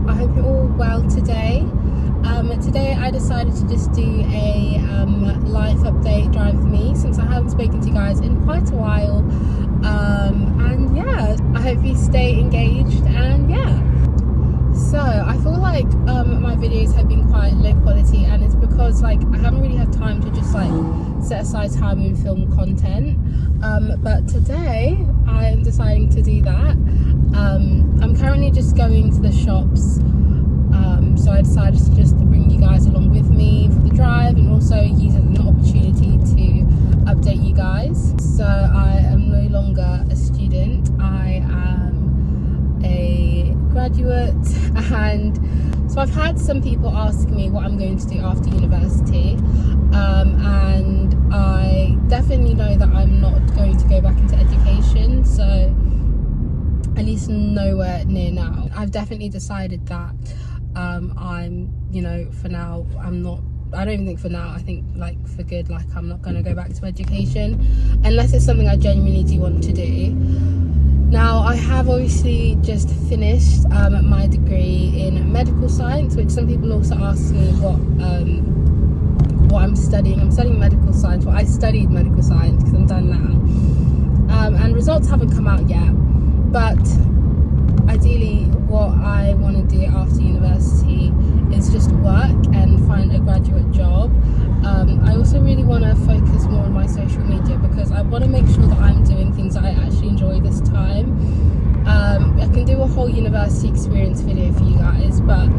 I hope you're all well today. Today I decided to just do a life update drive with me, since I haven't spoken to you guys in quite a while. And yeah, I hope you stay engaged, and yeah. So I feel like my videos have been quite low quality, and it's because like I haven't really had time to just like set aside time and film content. But today I am deciding to do that. I'm currently just going to the shops, so I decided to just bring you guys along with me for the drive, and also use it as an opportunity to update you guys. So I am no longer a student, I am a graduate, and so I've had some people ask me what I'm going to do after university, and I definitely know that I'm not going to go back into education, so at least nowhere near now. I've definitely decided that I'm, you know, for now, I don't even think for now, I think like for good, like I'm not going to go back to education unless it's something I genuinely do want to do. Now, I have obviously just finished my degree in medical science, which some people also ask me what I'm studying. I'm studying medical science. Well, I studied medical science because I'm done now. And results haven't come out yet. But ideally, what I want to do after university is just work and find a graduate job. I also really want to focus more on my social media, because I want to make sure that I'm doing things that I actually enjoy this time. I can do a whole university experience video for you guys, but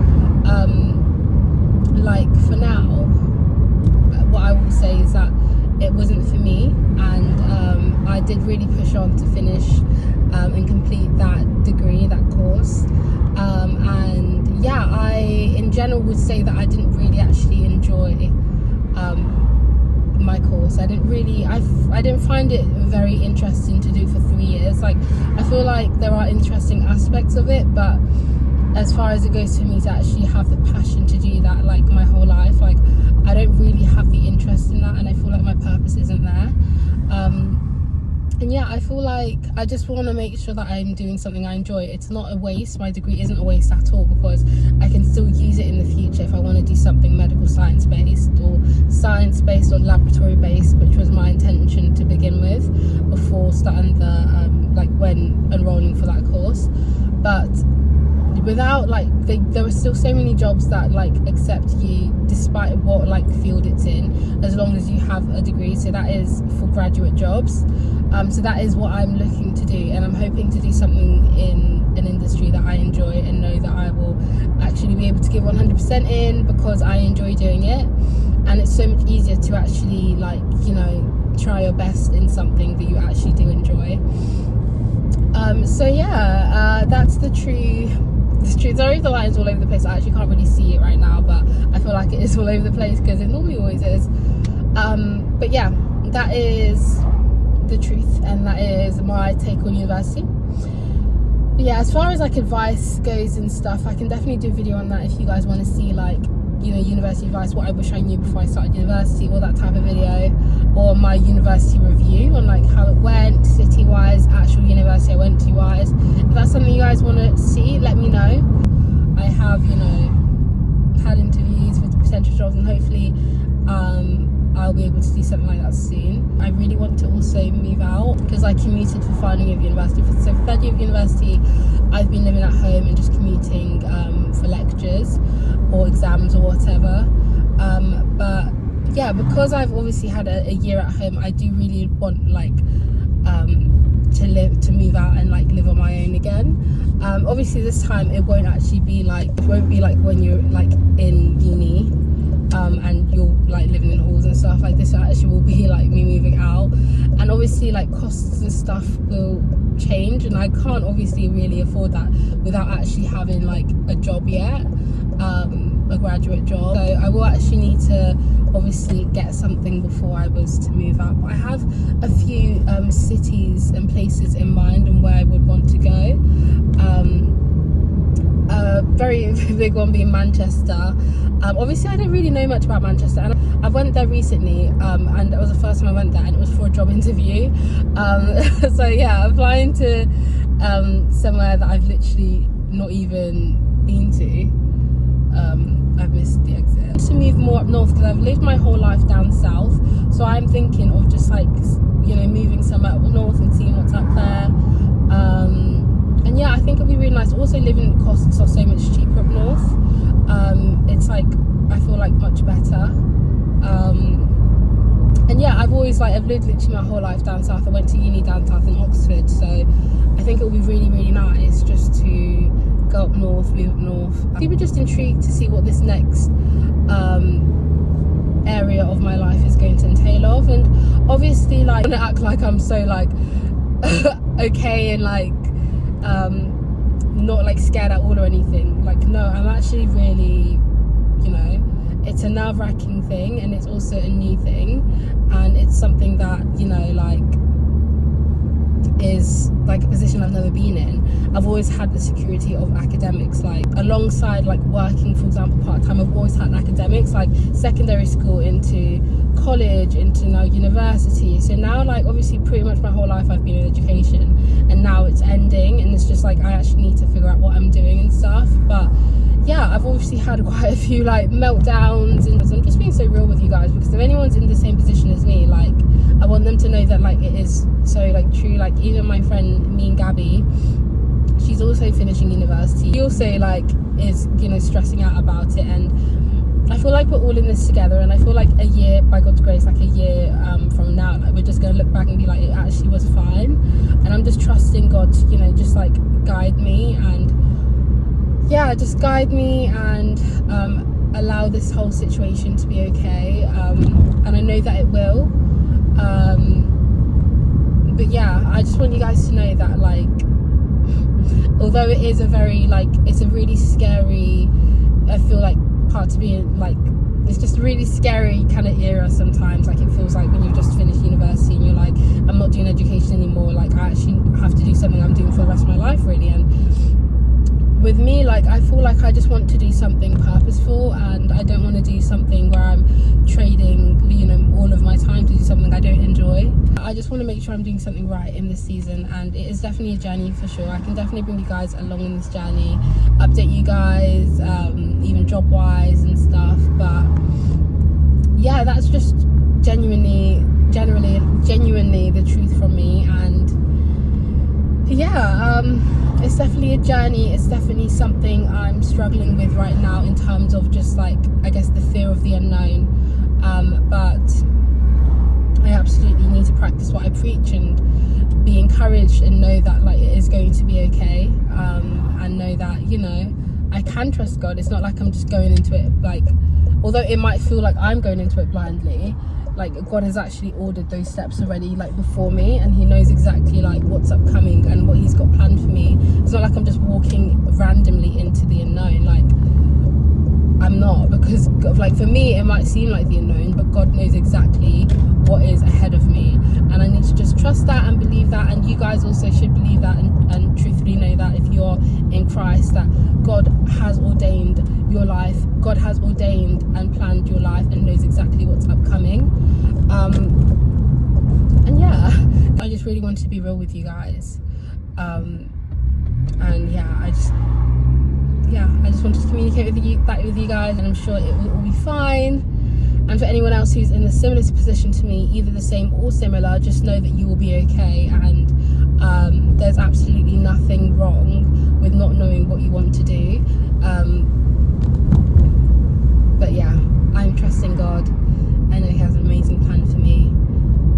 like for now, what I will say is that it wasn't for me, and I did really push on to finish and complete that degree, that course. And yeah, I in general would say that I didn't really actually enjoy my course. I didn't find it very interesting to do for 3 years. Like, I feel like there are interesting aspects of it, but as far as it goes for me to actually have the passion to do that like my whole life, like I don't really have the interest in that, and I feel like my purpose isn't there. And yeah, I feel like I just want to make sure that I'm doing something I enjoy. It's not a waste. My degree isn't a waste at all, because I can still use it in the future if I want to do something medical science based or science based or laboratory based, which was my intention to begin with before starting the like when enrolling for that course. But without like there are still so many jobs that like accept you despite what like field it's in, as long as you have a degree. So that is for graduate jobs. So that is what I'm looking to do, and I'm hoping to do something in an industry that I enjoy and know that I will actually be able to give 100% in, because I enjoy doing it, and it's so much easier to actually like, you know, try your best in something that you actually do enjoy. So yeah, that's the truth. Sorry if the light is all over the place. I actually can't really see it right now, but I feel like it is all over the place because it normally always is. But yeah, that is the truth, and that is my take on university. But yeah, as far as like advice goes and stuff, I can definitely do a video on that if you guys want to see like, you know, university advice, what I wish I knew before I started university, or that type of video, or my university review on like how it went city wise, actual university I went to wise. If that's something you guys want to see, let me know. I have, you know, had interviews with potential jobs, and hopefully I'll be able to do something like that soon. I really want to also move out, because I commuted for final year of university. So for third year of university, I've been living at home and just commuting for lectures or exams or whatever. But yeah, because I've obviously had a year at home, I do really want like to move out and like live on my own again. Obviously this time it won't be like when you're like in uni, and you're like living in halls and stuff. Like, this actually will be like me moving out, and obviously like costs and stuff will change, and I can't obviously really afford that without actually having like a job yet, a graduate job. So I will actually need to obviously get something before I was to move out. But I have a few cities and places in mind and where I would want to go. A very big one being Manchester. Obviously I don't really know much about Manchester, and I went there recently, and it was the first time I went there, and it was for a job interview. So yeah, applying to somewhere that I've literally not even been to. I've missed the exit. To move more up north, because I've lived my whole life down south, so I'm thinking of just like, you know, moving somewhere up north and seeing what's up there. And yeah, I think it'll be really nice. Also, living costs are so much cheaper up north. It's like, I feel like much better. And yeah, I've lived literally my whole life down south. I went to uni down south in Oxford, so I think it will be really, really nice just to go up north, move up north. People just intrigued to see what this next area of my life is going to entail of. And obviously, like, I don't act like I'm so like okay and like not like scared at all or anything. Like, no, I'm actually really, you know, it's a nerve-wracking thing, and it's also a new thing, and it's something that, you know, like, is like a position I've never been in. I've always had the security of academics, like alongside like working, for example, part-time. I've always had academics, like secondary school into college into now university. So now, like, obviously pretty much my whole life I've been in education, and now it's ending, and it's just like I actually need to figure out what I'm doing and stuff. But yeah, I've obviously had quite a few like meltdowns, and I'm just being so real with you guys, because if anyone's in the same position as me, like, I want them to know that like it is so like true. Like, even my friend, me and Gabby, she's also finishing university. She also like is, you know, stressing out about it, and I feel like we're all in this together. And I feel like a year, by God's grace, like a year from now, like, we're just gonna look back and be like, it actually was fine. And I'm just trusting God to, you know, just like guide me, and yeah, just guide me and allow this whole situation to be okay. And I know that it will. But yeah, I just want you guys to know that, like, although it is a very, like, it's a really scary, I feel like, part to be in, like, it's just a really scary kind of era sometimes. Like, it feels like when you've just finished university and you're like, I'm not doing education anymore, like, I actually have to do something I'm doing for the rest of my life, really. And with me, like, I feel like I just want to do something purposeful, and I don't want to do something where I'm trading, you know, all of my time to do something I don't enjoy. I just want to make sure I'm doing something right in this season, and it is definitely a journey for sure. I can definitely bring you guys along in this journey, update you guys, even job wise and stuff. But yeah, that's just genuinely the truth from me. And yeah, it's definitely a journey. It's definitely something I'm struggling with right now, in terms of just like, I guess, the fear of the unknown. But I absolutely need to practice what I preach and be encouraged, and know that, like, it is going to be okay, and know that, you know, I can trust God. It's not like I'm just going into it, like, although it might feel like I'm going into it blindly, like, God has actually ordered those steps already, like, before me, and he knows exactly like what's upcoming and what he's got planned for me. It's not like I'm just walking randomly into the unknown. Like, I'm not, because, like, for me it might seem like the unknown, but God knows exactly what is ahead of me, and I need to just trust that and believe that. And you guys also should believe that, and truthfully know that if you're in Christ, that God has ordained your life, God has ordained and planned your life, and knows exactly what's upcoming. And yeah, I just really wanted to be real with you guys, and yeah, I just wanted to communicate with you guys, and I'm sure it will all be fine. And for anyone else who's in a similar position to me, either the same or similar, just know that you will be okay, and there's absolutely nothing wrong with not knowing what you want to do. But yeah, I'm trusting God. I know he has an amazing plan for me,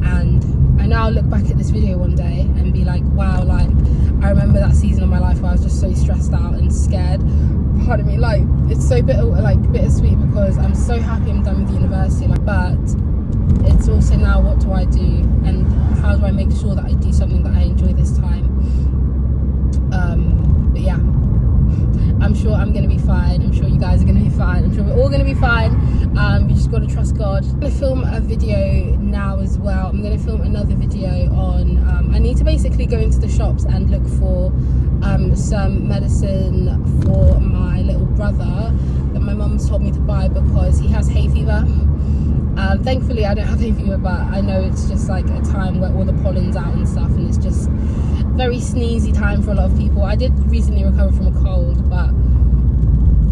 and I know I'll look back at this video one day and be like, wow, like, I remember that season of my life where I was just so stressed out and scared. Pardon me, like, it's so bittersweet, because I'm so happy I'm done with university, like, but it's also now, what do I do, and how do I make sure that I do something that I enjoy this time? But yeah, I'm sure I'm gonna be fine. I'm sure you guys are gonna be fine. I'm sure we're all gonna be fine. You just gotta trust God. I'm gonna film a video now as well. I'm gonna film another video on, I need to basically go into the shops and look for some medicine for my little brother that my mum's told me to buy, because he has hay fever. Thankfully I don't have hay fever, but I know it's just like a time where all the pollen's out and stuff, and it's just very sneezy time for a lot of people. I did recently recover from a cold, but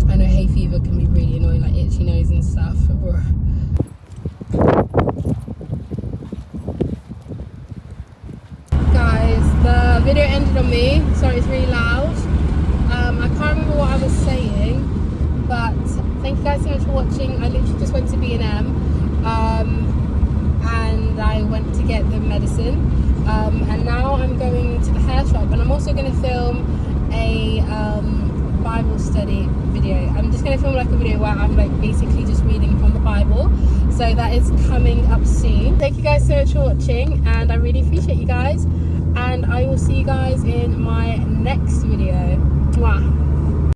I know hay fever can be really annoying, like itchy nose and stuff. Guys, the video ended on me. Sorry, it's really loud. I can't remember what I was saying, but thank you guys so much for watching. I literally just went to B&M, and I went to get the medicine, and now I'm going to the hair shop, and I'm also going to film a Bible study video. I'm just going to film like a video where I'm like basically just reading from the Bible, so that is coming up soon. Thank you guys so much for watching, and I really appreciate you guys, and I will see you guys in my next video. Mwah.